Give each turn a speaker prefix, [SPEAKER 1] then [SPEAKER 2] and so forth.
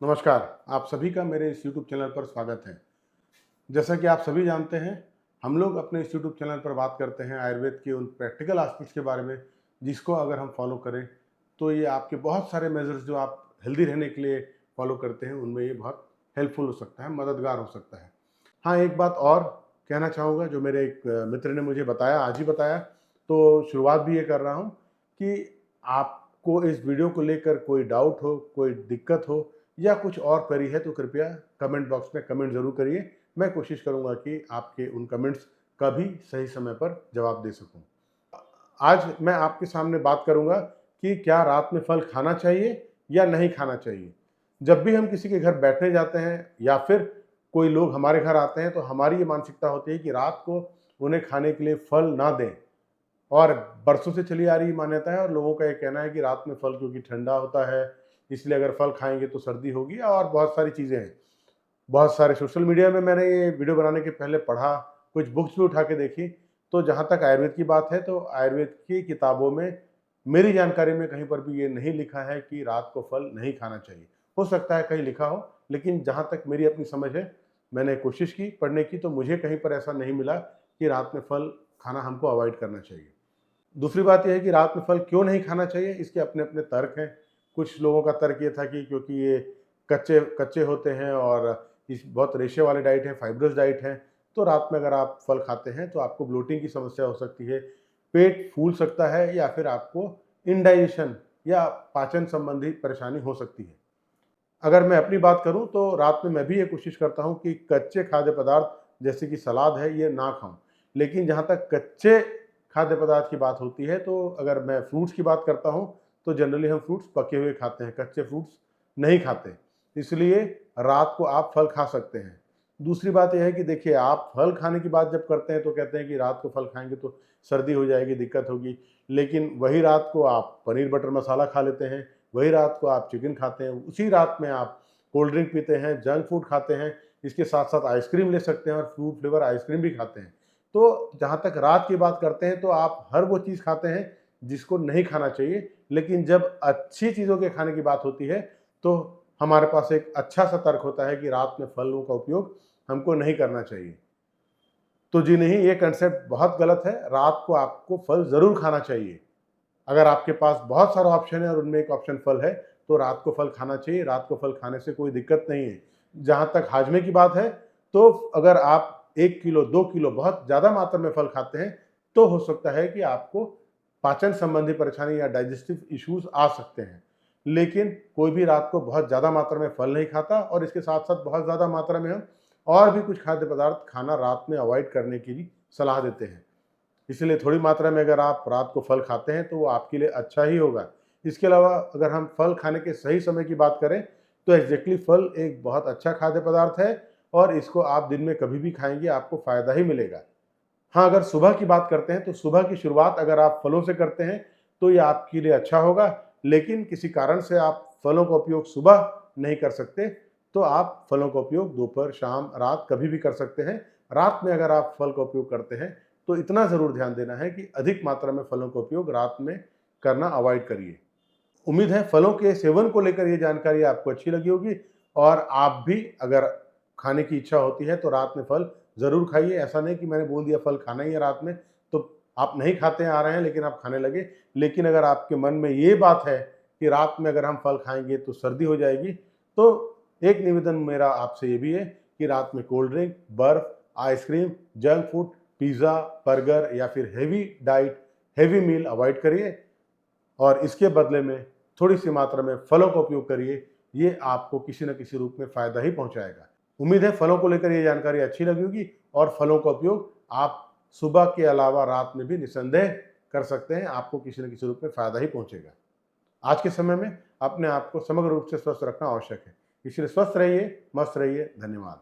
[SPEAKER 1] नमस्कार, आप सभी का मेरे इस यूट्यूब चैनल पर स्वागत है। जैसा कि आप सभी जानते हैं, हम लोग अपने इस यूट्यूब चैनल पर बात करते हैं आयुर्वेद के उन प्रैक्टिकल एस्पेक्ट्स के बारे में, जिसको अगर हम फॉलो करें, तो ये आपके बहुत सारे मेजर्स जो आप हेल्दी रहने के लिए फॉलो करते हैं, उनमें ये बहुत हेल्पफुल हो सकता है, मददगार हो सकता है। हाँ, एक बात और कहना चाहूँगा, जो मेरे एक मित्र ने मुझे बताया, आज ही बताया, तो शुरुआत भी ये कर रहा हूँ कि आपको इस वीडियो को लेकर कोई डाउट हो, कोई दिक्कत हो या कुछ और क्वेरी है, तो कृपया कमेंट बॉक्स में कमेंट ज़रूर करिए। मैं कोशिश करूँगा कि आपके उन कमेंट्स का भी सही समय पर जवाब दे सकूँ। आज मैं आपके सामने बात करूँगा कि क्या रात में फल खाना चाहिए या नहीं खाना चाहिए। जब भी हम किसी के घर बैठने जाते हैं या फिर कोई लोग हमारे घर आते हैं, तो हमारी ये मानसिकता होती है कि रात को उन्हें खाने के लिए फल ना दें। और बरसों से चली आ रही मान्यता है और लोगों का ये कहना है कि रात में फल क्योंकि ठंडा होता है, इसलिए अगर फल खाएँगे तो सर्दी होगी और बहुत सारी चीज़ें हैं। बहुत सारे सोशल मीडिया में मैंने ये वीडियो बनाने के पहले पढ़ा, कुछ बुक्स भी उठा के देखी, तो जहाँ तक आयुर्वेद की बात है, तो आयुर्वेद की किताबों में मेरी जानकारी में कहीं पर भी ये नहीं लिखा है कि रात को फल नहीं खाना चाहिए। हो सकता है कहीं लिखा हो, लेकिन जहाँ तक मेरी अपनी समझ है, मैंने कोशिश की पढ़ने की, तो मुझे कहीं पर ऐसा नहीं मिला कि रात में फल खाना हमको अवॉइड करना चाहिए। दूसरी बात ये है कि रात में फल क्यों नहीं खाना चाहिए, इसके अपने-अपने तर्क हैं। कुछ लोगों का तर्क ये था कि क्योंकि ये कच्चे कच्चे होते हैं और इस बहुत रेशे वाले डाइट है, फाइब्रस डाइट है, तो रात में अगर आप फल खाते हैं तो आपको ब्लोटिंग की समस्या हो सकती है, पेट फूल सकता है या फिर आपको इंडाइजेशन या पाचन संबंधी परेशानी हो सकती है। अगर मैं अपनी बात करूँ तो रात में मैं भी ये कोशिश करता हूँ कि कच्चे खाद्य पदार्थ जैसे कि सलाद है, ये ना खाऊँ। लेकिन जहाँ तक कच्चे खाद्य पदार्थ की बात होती है, तो अगर मैं फ्रूट्स की बात करता हूँ, तो जनरली हम फ्रूट्स पके हुए खाते हैं, कच्चे फ्रूट्स नहीं खाते। इसलिए रात को आप फल खा सकते हैं। दूसरी बात ये है कि देखिए, आप फल खाने की बात जब करते हैं तो कहते हैं कि रात को फल खाएँगे तो सर्दी हो जाएगी, दिक्कत होगी। लेकिन वही रात को आप पनीर बटर मसाला खा लेते हैं, वही रात को आप चिकन खाते हैं, उसी रात में आप कोल्ड ड्रिंक पीते हैं, जंक फूड खाते हैं, इसके साथ-साथ आइसक्रीम ले सकते हैं और फ्रूट फ्लेवर आइसक्रीम भी खाते हैं। तो जहाँ तक रात की बात करते हैं, तो आप हर वो चीज़ खाते हैं जिसको नहीं खाना चाहिए, लेकिन जब अच्छी चीज़ों के खाने की बात होती है, तो हमारे पास एक अच्छा-सा तर्क होता है कि रात में फलों का उपयोग हमको नहीं करना चाहिए। तो जी नहीं, ये कंसेप्ट बहुत गलत है, रात को आपको फल ज़रूर खाना चाहिए। अगर आपके पास बहुत सारा ऑप्शन है और उनमें एक ऑप्शन फल है, तो रात को फल खाना चाहिए, रात को फल खाने से कोई दिक्कत नहीं है। जहाँ तक हाजमे की बात है, तो अगर आप 1 किलो, 2 किलो बहुत ज़्यादा मात्रा में फल खाते हैं, तो हो सकता है कि आपको पाचन संबंधी परेशानी या डाइजेस्टिव इश्यूज़ आ सकते हैं। लेकिन कोई भी रात को बहुत ज़्यादा मात्रा में फल नहीं खाता और इसके साथ-साथ बहुत ज़्यादा मात्रा में हम और भी कुछ खाद्य पदार्थ खाना रात में अवॉइड करने की भी सलाह देते हैं। इसीलिए थोड़ी मात्रा में अगर आप रात को फल खाते हैं, तो वो आपके लिए अच्छा ही होगा। इसके अलावा अगर हम फल खाने के सही समय की बात करें, तो एग्ज़ैक्टली फल एक बहुत अच्छा खाद्य पदार्थ है और इसको आप दिन में कभी भी खाएँगे, आपको फ़ायदा ही मिलेगा। हाँ, अगर सुबह की बात करते हैं, तो सुबह की शुरुआत अगर आप फलों से करते हैं, तो ये आपके लिए अच्छा होगा। लेकिन किसी कारण से आप फलों का उपयोग सुबह नहीं कर सकते, तो आप फलों का उपयोग दोपहर, शाम, रात कभी भी कर सकते हैं। रात में अगर आप फल का उपयोग करते हैं, तो इतना ज़रूर ध्यान देना है कि अधिक मात्रा में फलों का उपयोग रात में करना अवॉइड करिए। उम्मीद है फलों के सेवन को लेकर ये जानकारी आपको अच्छी लगी होगी और आप भी अगर खाने की इच्छा होती है तो रात में फल ज़रूर खाइए। ऐसा नहीं कि मैंने बोल दिया फल खाना ही है रात में, तो आप नहीं खाते आ रहे हैं लेकिन आप खाने लगे। लेकिन अगर आपके मन में ये बात है कि रात में अगर हम फल खाएँगे तो सर्दी हो जाएगी, तो एक निवेदन मेरा आपसे ये भी है कि रात में कोल्ड ड्रिंक, बर्फ़, ice cream, junk food, pizza, burger या फिर हेवी डाइट, हेवी मील अवॉइड करिए और इसके बदले में थोड़ी-सी मात्रा में फलों का उपयोग करिए। ये आपको किसी न किसी रूप में फ़ायदा ही पहुँचाएगा। उम्मीद है फलों को लेकर ये जानकारी अच्छी लगी होगी और फलों का उपयोग आप सुबह के अलावा रात में भी निसंदेह कर सकते हैं। आपको किसी न किसी रूप में फ़ायदा ही पहुँचेगा। आज के समय में अपने आप को समग्र रूप से स्वस्थ रखना आवश्यक है। इसलिए स्वस्थ रहिए, मस्त रहिए। धन्यवाद।